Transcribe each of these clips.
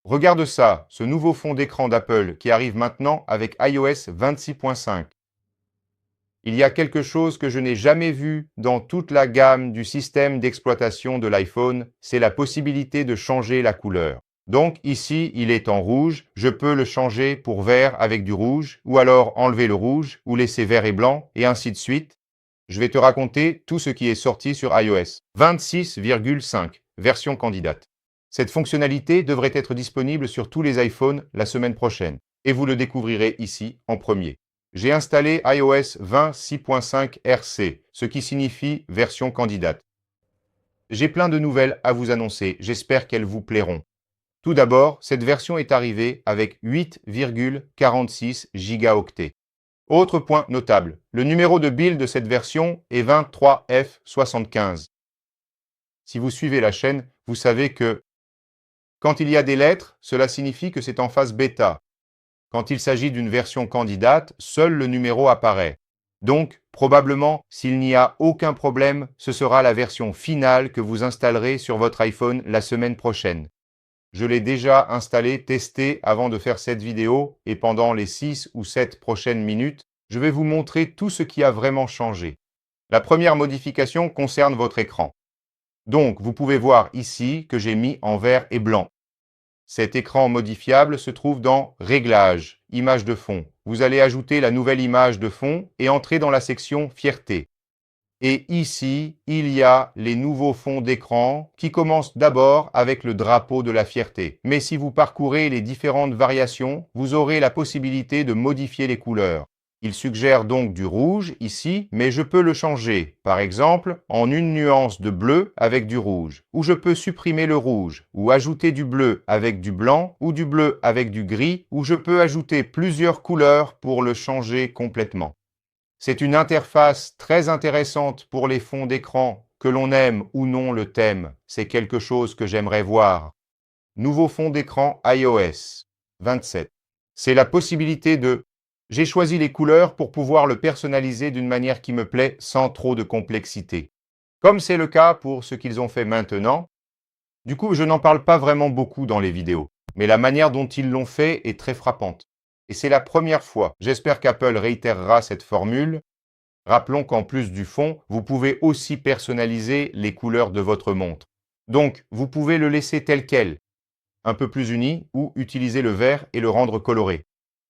Regarde ça, ce nouveau fond d'écran d'Apple qui arrive maintenant avec iOS 26.5. Il y a quelque chose que je n'ai jamais vu dans toute la gamme du système d'exploitation de l'iPhone, c'est la possibilité de changer la couleur. Donc ici, il est en rouge, je peux le changer pour vert avec du rouge, ou alors enlever le rouge, ou laisser vert et blanc, et ainsi de suite. Je vais te raconter tout ce qui est sorti sur iOS 26,5, version candidate. Cette fonctionnalité devrait être disponible sur tous les iPhones la semaine prochaine, et vous le découvrirez ici en premier. J'ai installé iOS 26.5 RC, ce qui signifie version candidate. J'ai plein de nouvelles à vous annoncer, j'espère qu'elles vous plairont. Tout d'abord, cette version est arrivée avec 8,46 gigaoctets. Autre point notable, le numéro de build de cette version est 23F75. Si vous suivez la chaîne, vous savez que quand il y a des lettres, cela signifie que c'est en phase bêta. Quand il s'agit d'une version candidate, seul le numéro apparaît. Donc, probablement, s'il n'y a aucun problème, ce sera la version finale que vous installerez sur votre iPhone la semaine prochaine. Je l'ai déjà installé, testé avant de faire cette vidéo et pendant les 6 ou 7 prochaines minutes, je vais vous montrer tout ce qui a vraiment changé. La première modification concerne votre écran. Donc, vous pouvez voir ici que j'ai mis en vert et blanc. Cet écran modifiable se trouve dans Réglages, Images de fond. Vous allez ajouter la nouvelle image de fond et entrer dans la section Fierté. Et ici, il y a les nouveaux fonds d'écran qui commencent d'abord avec le drapeau de la fierté. Mais si vous parcourez les différentes variations, vous aurez la possibilité de modifier les couleurs. Il suggère donc du rouge ici, mais je peux le changer, par exemple en une nuance de bleu avec du rouge, ou je peux supprimer le rouge, ou ajouter du bleu avec du blanc, ou du bleu avec du gris, ou je peux ajouter plusieurs couleurs pour le changer complètement. C'est une interface très intéressante pour les fonds d'écran, que l'on aime ou non le thème. C'est quelque chose que j'aimerais voir. Nouveau fond d'écran iOS 27. C'est la possibilité de... J'ai choisi les couleurs pour pouvoir le personnaliser d'une manière qui me plaît sans trop de complexité. Comme c'est le cas pour ce qu'ils ont fait maintenant, du coup je n'en parle pas vraiment beaucoup dans les vidéos, mais la manière dont ils l'ont fait est très frappante. Et c'est la première fois. J'espère qu'Apple réitérera cette formule. Rappelons qu'en plus du fond, vous pouvez aussi personnaliser les couleurs de votre montre. Donc, vous pouvez le laisser tel quel, un peu plus uni, ou utiliser le vert et le rendre coloré.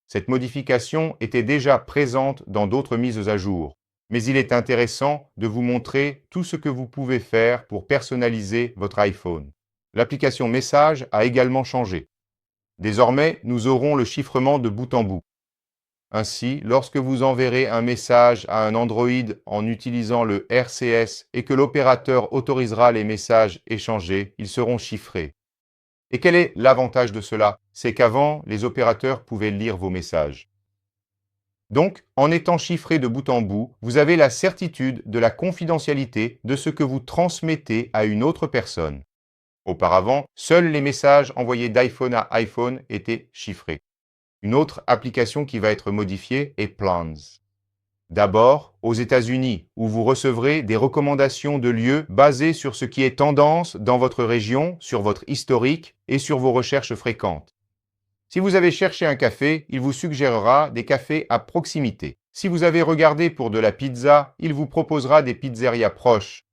Cette modification était déjà présente dans d'autres mises à jour, mais il est intéressant de vous montrer tout ce que vous pouvez faire pour personnaliser votre iPhone. L'application Messages a également changé. Désormais, nous aurons le chiffrement de bout en bout. Ainsi, lorsque vous enverrez un message à un Android en utilisant le RCS et que l'opérateur autorisera les messages échangés, ils seront chiffrés. Et quel est l'avantage de cela? C'est qu'avant, les opérateurs pouvaient lire vos messages. Donc, en étant chiffré de bout en bout, vous avez la certitude de la confidentialité de ce que vous transmettez à une autre personne. Auparavant, seuls les messages envoyés d'iPhone à iPhone étaient chiffrés. Une autre application qui va être modifiée est Plans. D'abord, aux États-Unis, où vous recevrez des recommandations de lieux basées sur ce qui est tendance dans votre région, sur votre historique et sur vos recherches fréquentes. Si vous avez cherché un café, il vous suggérera des cafés à proximité. Si vous avez regardé pour de la pizza, il vous proposera des pizzerias proches.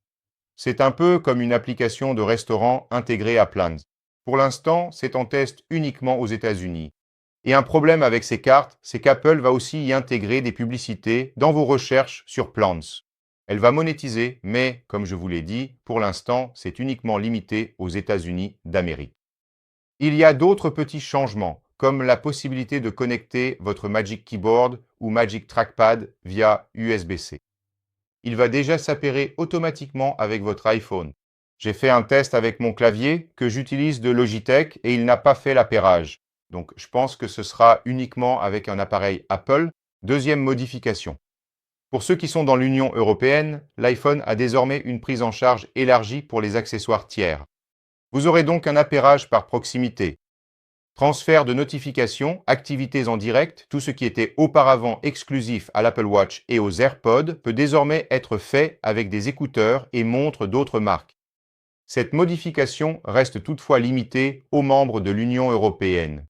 C'est un peu comme une application de restaurant intégrée à Plans. Pour l'instant, c'est en test uniquement aux États-Unis. Et un problème avec ces cartes, c'est qu'Apple va aussi y intégrer des publicités dans vos recherches sur Plans. Elle va monétiser, mais, comme je vous l'ai dit, pour l'instant, c'est uniquement limité aux États-Unis d'Amérique. Il y a d'autres petits changements, comme la possibilité de connecter votre Magic Keyboard ou Magic Trackpad via USB-C. Il va déjà s'appairer automatiquement avec votre iPhone. J'ai fait un test avec mon clavier que j'utilise de Logitech et il n'a pas fait l'appairage. Donc je pense que ce sera uniquement avec un appareil Apple. Deuxième modification. Pour ceux qui sont dans l'Union européenne, l'iPhone a désormais une prise en charge élargie pour les accessoires tiers. Vous aurez donc un appairage par proximité. Transfert de notifications, activités en direct, tout ce qui était auparavant exclusif à l'Apple Watch et aux AirPods peut désormais être fait avec des écouteurs et montres d'autres marques. Cette modification reste toutefois limitée aux membres de l'Union européenne.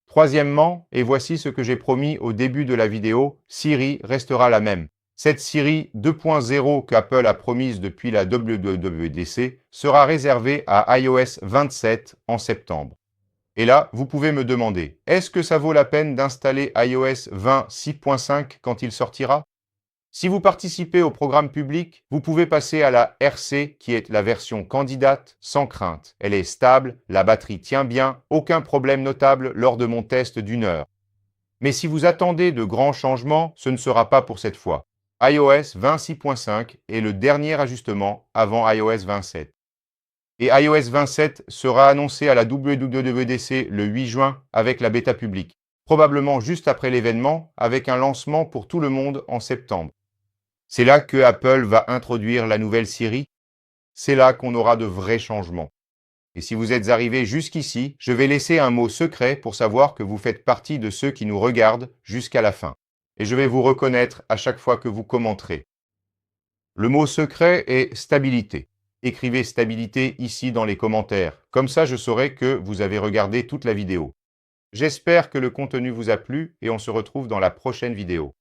Troisièmement, et voici ce que j'ai promis au début de la vidéo, Siri restera la même. Cette Siri 2.0 qu'Apple a promise depuis la WWDC sera réservée à iOS 27 en septembre. Et là, vous pouvez me demander, est-ce que ça vaut la peine d'installer iOS 20 6.5 quand il sortira? Si vous participez au programme public, vous pouvez passer à la RC, qui est la version candidate, sans crainte. Elle est stable, la batterie tient bien, aucun problème notable lors de mon test d'1 heure. Mais si vous attendez de grands changements, ce ne sera pas pour cette fois. iOS 26.5 est le dernier ajustement avant iOS 27. Et iOS 27 sera annoncé à la WWDC le 8 juin avec la bêta publique, probablement juste après l'événement, avec un lancement pour tout le monde en septembre. C'est là que Apple va introduire la nouvelle Siri. C'est là qu'on aura de vrais changements. Et si vous êtes arrivé jusqu'ici, je vais laisser un mot secret pour savoir que vous faites partie de ceux qui nous regardent jusqu'à la fin. Et je vais vous reconnaître à chaque fois que vous commenterez. Le mot secret est stabilité. Écrivez stabilité ici dans les commentaires. Comme ça, je saurai que vous avez regardé toute la vidéo. J'espère que le contenu vous a plu et on se retrouve dans la prochaine vidéo.